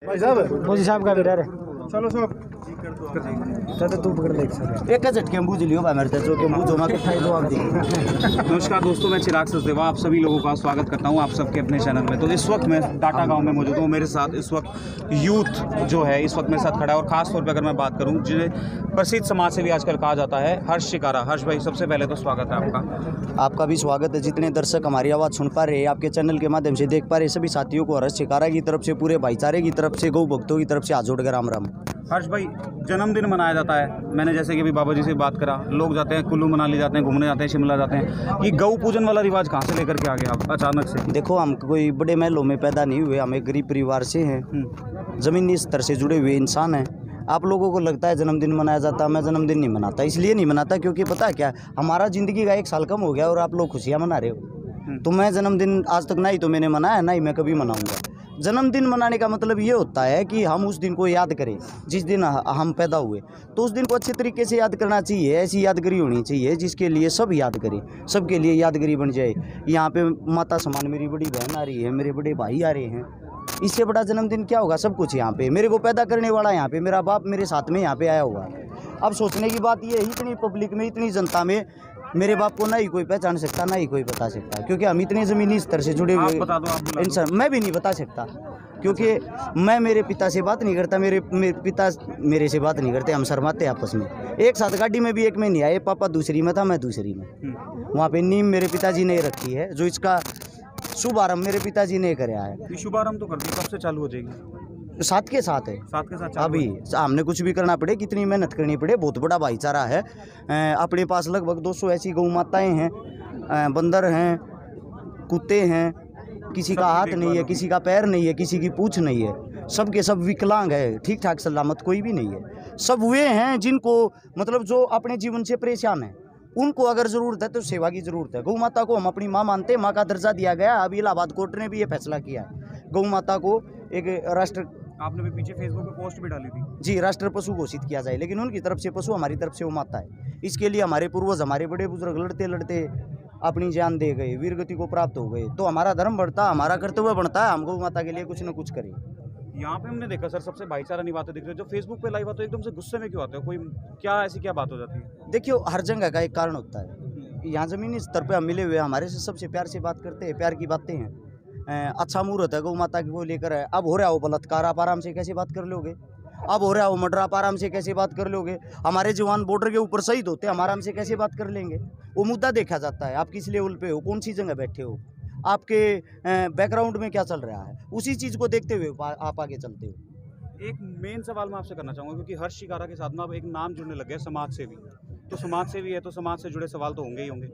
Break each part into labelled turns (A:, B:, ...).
A: भाई साहब
B: मोदी साहब का भी डर है।
A: चलो सब
B: तो तू पकड़ ले सर।
C: एक झटके में बूझ लियो भाई मेरे तेजो के बूझो ना कितना दो आप दी।
D: नमस्कार दोस्तों, मैं चिराग सचदेवा आप सभी लोगों का स्वागत करता हूं आप सबके अपने चैनल में। तो इस वक्त मैं डाटा गांव में मौजूद हूं। मेरे साथ इस वक्त यूथ जो है इस वक्त मेरे साथ खड़ा है और ख़ास तौर पे अगर मैं बात करूं जिन्हें प्रसिद्ध समाज सेवी आजकल कहा जाता है, हर्ष शिकारा। हर्ष भाई, सबसे पहले तो स्वागत है आपका।
C: आपका भी स्वागत है। जितने दर्शक हमारी आवाज़ सुन पा रहे हैं, आपके चैनल के माध्यम से देख पा रहे सभी साथियों को हर्ष शिकारा की तरफ से, पूरे भाईचारे की तरफ से, गौ भक्तों की तरफ से हाथ जोड़ कर राम राम।
D: हर्ष भाई, जन्मदिन मनाया जाता है। मैंने जैसे कि अभी बाबा जी से बात करा, लोग जाते हैं कुल्लू मनाली जाते हैं, घूमने जाते हैं, शिमला जाते हैं। ये गौ पूजन वाला रिवाज कहाँ से लेकर के आ गया आप अचानक से?
C: देखो, हम कोई बड़े महलों में पैदा नहीं हुए, हमें गरीब परिवार से हैं, ज़मीनी स्तर से जुड़े हुए इंसान हैं। आप लोगों को लगता है जन्मदिन मनाया जाता, मैं जन्मदिन नहीं मनाता। इसलिए नहीं मनाता क्योंकि पता है क्या, हमारा ज़िंदगी का 1 साल कम हो गया और आप लोग खुशियाँ मना रहे हो। तो मैं जन्मदिन आज तक ना ही तो मैंने मनाया, ना ही मैं कभी मनाऊंगा। जन्मदिन मनाने का मतलब ये होता है कि हम उस दिन को याद करें जिस दिन हम पैदा हुए। तो उस दिन को अच्छे तरीके से याद करना चाहिए। ऐसी यादगिरी होनी चाहिए जिसके लिए सब याद करें, सबके लिए यादगिरी बन जाए। यहाँ पे माता समान मेरी बड़ी बहन आ रही है, मेरे बड़े भाई आ रहे हैं। इससे बड़ा जन्मदिन क्या होगा? सब कुछ यहाँ पे, मेरे को पैदा करने वाला यहाँ पे, मेरा बाप मेरे साथ में यहाँ पे आया हुआ है। अब सोचने की बात ये है, इतनी पब्लिक में, इतनी जनता में मेरे बाप को ना ही कोई पहचान सकता, ना ही कोई बता सकता, क्योंकि हम इतने ज़मीनी स्तर से जुड़े हुए इंसान। मैं भी नहीं बता सकता क्योंकि मैं मेरे पिता से बात नहीं करता, मेरे पिता मेरे से बात नहीं करते, हम शर्माते आपस में। एक साथ गाड़ी में भी एक में नहीं आए, पापा दूसरी में था, मैं दूसरी में। वहाँ पे नींव मेरे पिताजी ने रखी है, जो इसका शुभारंभ मेरे पिताजी ने कराया है।
D: शुभारंभ तो कर दी, कब से चालू हो जाएगी?
C: साथ के साथ है,
D: साथ के साथ
C: अभी हमने कुछ भी करना पड़े, कितनी मेहनत करनी पड़े। बहुत बड़ा भाईचारा है अपने पास। लगभग 200 ऐसी गौ माताएँ हैं, बंदर हैं, कुत्ते हैं, किसी का हाथ नहीं है, किसी का पैर नहीं है, किसी की पूँछ नहीं है, सब के सब विकलांग है, ठीक ठाक सलामत कोई भी नहीं है। सब वे हैं जिनको मतलब जो अपने जीवन से परेशान है, उनको अगर ज़रूरत है तो सेवा की ज़रूरत है। गौ माता को हम अपनी माँ मानते हैं, माँ का दर्जा दिया गया। अभी इलाहाबाद कोर्ट ने भी ये फैसला किया है, गौ माता को एक राष्ट्र,
D: आपने भी पीछे फेसबुक पे पोस्ट भी डाली थी
C: जी, राष्ट्र पशु घोषित किया जाए। लेकिन उनकी तरफ से पशु, हमारी तरफ से वो माता है। इसके लिए हमारे पूर्वज, हमारे बड़े बुजुर्ग लड़ते लड़ते अपनी जान दे गए, वीर गति को प्राप्त हो गए। तो हमारा धर्म बढ़ता, हमारा कर्तव्य बढ़ता है, हम गौ माता के लिए कुछ न कुछ करें।
D: यहाँ पे हमने देखा सर, सबसे भाईचारा निभाते दिख रहे। जो फेसबुक पे लाइव आते हो एकदम से गुस्से में क्यों आते हो? कोई क्या ऐसी क्या बात हो जाती है?
C: देखियो, हर जगह का एक कारण होता है। यहाँ ज़मीनी स्तर पे हम मिले हुए, हमारे से सबसे प्यार से बात करते हैं, प्यार की बातें हैं। अच्छा मुहूर्त है गौ माता को लेकर है। अब हो रहा हो बलात्कार, आप आराम से कैसे बात कर लोगे? अब हो रहा हो मर्डर, आप आराम से कैसे बात कर लोगे? हमारे जवान बॉर्डर के ऊपर शहीद होते हैं, हम आराम से कैसे बात कर लेंगे? वो मुद्दा देखा जाता है, आप किस लेवल पे हो, कौन सी जगह बैठे हो, आपके बैकग्राउंड में क्या चल रहा है, उसी चीज़ को देखते हुए आप आगे चलते हो।
D: एक मेन सवाल मैं आपसे करना चाहूँगा, क्योंकि हर्ष शिकारा के साथ में अब एक नाम जुड़ने लग गया, समाज सेवी। तो समाज सेवी है तो समाज से जुड़े सवाल तो होंगे ही होंगे।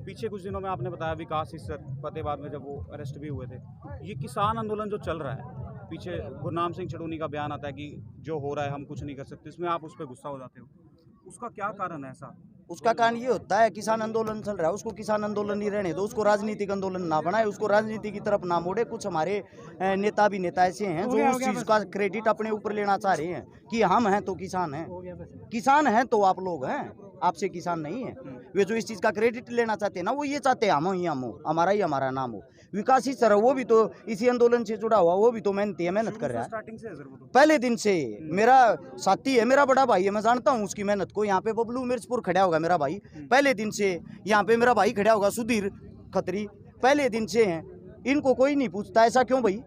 D: पीछे कुछ दिनों में आपने बताया विकास सर फतेहाबाद में जब वो अरेस्ट भी हुए थे, ये किसान आंदोलन जो चल रहा है, पीछे गुरनाम सिंह चड़ूनी का बयान आता है कि जो हो रहा है हम कुछ नहीं कर सकते, इसमें आप उस पर गुस्सा हो जाते हो। उसका क्या कारण है ऐसा?
C: उसका कारण ये होता है, किसान आंदोलन चल रहा है, उसको किसान आंदोलन ही रहने दो, उसको राजनीतिक आंदोलन ना बनाए, उसको राजनीति की तरफ ना मोड़े। कुछ हमारे नेता भी नेता ऐसे हैं जो उस चीज़ का क्रेडिट अपने ऊपर लेना चाह रहे हैं कि हम हैं तो किसान हैं, किसान हैं तो आप लोग हैं, आपसे किसान नहीं है। वे जो इस चीज़ का क्रेडिट लेना चाहते हैं ना, वो ये चाहते हैं हम हो, हमारा ही हमारा नाम हो। विकास ही सर, वो भी तो इसी आंदोलन से जुड़ा हुआ, वो भी तो मेहनत कर रहा है
D: स्टार्टिंग से
C: पहले दिन से। मेरा साथी है, मेरा बड़ा भाई है, मैं जानता हूँ उसकी मेहनत को। यहाँ पे बबलू मिर्चपुर खड़ा होगा मेरा भाई, पहले दिन से। यहाँ पे मेरा भाई खड़ा होगा सुधीर खत्री, पहले दिन से हैं। इनको कोई नहीं पूछता, ऐसा क्यों भाई?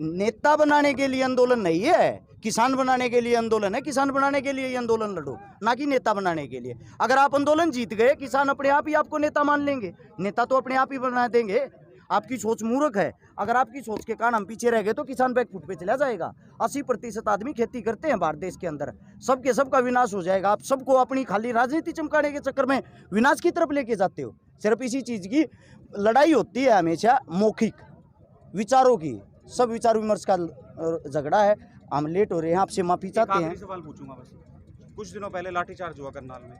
C: नेता बनाने के लिए आंदोलन नहीं है, किसान बनाने के लिए आंदोलन है। किसान बनाने के लिए ये आंदोलन लड़ो, ना कि नेता बनाने के लिए। अगर आप आंदोलन जीत गए, किसान अपने आप ही आपको नेता मान लेंगे, नेता तो अपने आप ही बना देंगे। आपकी सोच मूर्ख है। अगर आपकी सोच के कारण हम पीछे रह गए तो किसान बैकफुट पे चला जाएगा। 80% आदमी खेती करते हैं भारत देश के अंदर, सबके सबका विनाश हो जाएगा। आप सबको अपनी खाली राजनीति चमकाने के चक्कर में विनाश की तरफ लेके जाते हो। सिर्फ इसी चीज़ की लड़ाई होती है हमेशा, मौखिक विचारों की। सब विचार विमर्श का झगड़ा है। हम लेट हो रहे हैं, आपसे माफ़ी चाहते हैं।
D: सवाल पूछूंगा बस। कुछ दिनों पहले लाठीचार्ज हुआ करनाल में,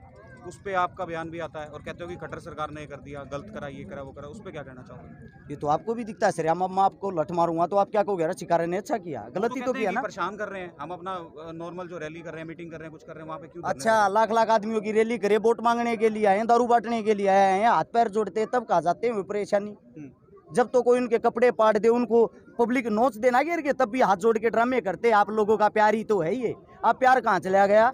D: उस पे आपका बयान भी आता है और कहते हो कि खट्टर सरकार ने कर दिया, गलत करा, ये करा, वो करा। उस पे क्या कहना चाहोगे?
C: ये तो आपको भी दिखता है सर। हम आपको लठ मारूंगा तो आप क्या कहोगे? शिकारा ने अच्छा किया, गलती तो किया ना।
D: परेशान कर रहे हैं, हम अपना नॉर्मल जो रैली कर रहे हैं, मीटिंग कर रहे हैं, कुछ कर रहे हैं, वहाँ पे क्यों?
C: अच्छा, लाख लाख आदमियों की रैली करे, वोट मांगने के लिए आए, दारू बांटने के लिए आए हैं, हाथ पैर जोड़ते तब कहा जाते हैं परेशानी। जब तो कोई उनके कपड़े पाट दे, उनको पब्लिक नोच देना गिर के, तब भी हाथ जोड़ के ड्रामे करते। आप लोगों का प्यार ही तो है ये। आप प्यार कहाँ चला गया?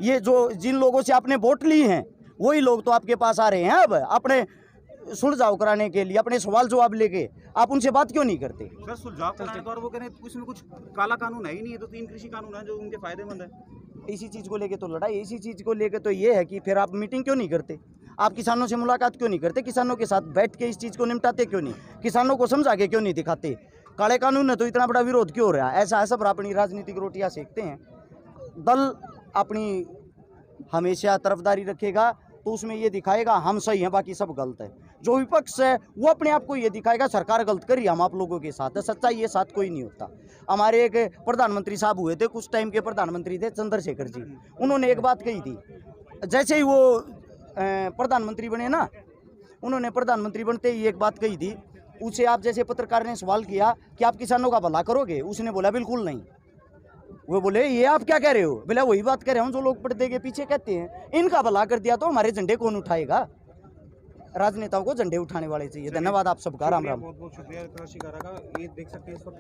C: ये जो जिन लोगों से आपने वोट ली हैं वही लोग तो आपके पास आ रहे हैं अब अपने सुलझाव कराने के लिए, अपने सवाल जवाब लेके। आप उनसे बात क्यों नहीं करते?
D: सर सुलझाव कराने तो, और वो कह रहे हैं इसमें कुछ काला कानून है ही नहीं है, तो 3 कृषि कानून है जो उनके फायदेमंद है।
C: इसी चीज़ को लेके तो लड़ाई, इसी चीज़ को लेके तो ये है कि फिर आप मीटिंग क्यों नहीं करते? आप किसानों से मुलाकात क्यों नहीं करते? किसानों के साथ बैठ के इस चीज़ को निपटाते क्यों नहीं? किसानों को समझा के क्यों नहीं दिखाते? काले कानून है तो इतना बड़ा विरोध क्यों हो रहा है? ऐसा है सब अपनी राजनीतिक रोटियां सेकते हैं। दल अपनी हमेशा तरफदारी रखेगा तो उसमें ये दिखाएगा हम सही हैं बाकी सब गलत है। जो विपक्ष है वो अपने आप को ये दिखाएगा सरकार गलत करी, हम आप लोगों के साथ है। सच्चाई ये साथ कोई नहीं होता। हमारे एक प्रधानमंत्री साहब हुए थे, कुछ टाइम के प्रधानमंत्री थे चंद्रशेखर जी, उन्होंने एक बात कही थी। जैसे ही वो प्रधानमंत्री बने ना, उन्होंने प्रधानमंत्री बनते ही एक बात कही थी। उसे आप जैसे पत्रकार ने सवाल किया कि आप किसानों का भला करोगे? उसने बोला बिल्कुल नहीं। वो बोले ये आप क्या कह रहे हो? बोला वही बात कह रहे हूँ जो लोग पर्दे के पीछे कहते हैं। इनका भला कर दिया तो हमारे झंडे कौन उठाएगा? राजनेताओं को झंडे उठाने वाले चाहिए। धन्यवाद आप सबका। राम राम।
D: बहुत बहुत शुक्रिया कृषि कारा का। ये देख सकते हैं इस वक्त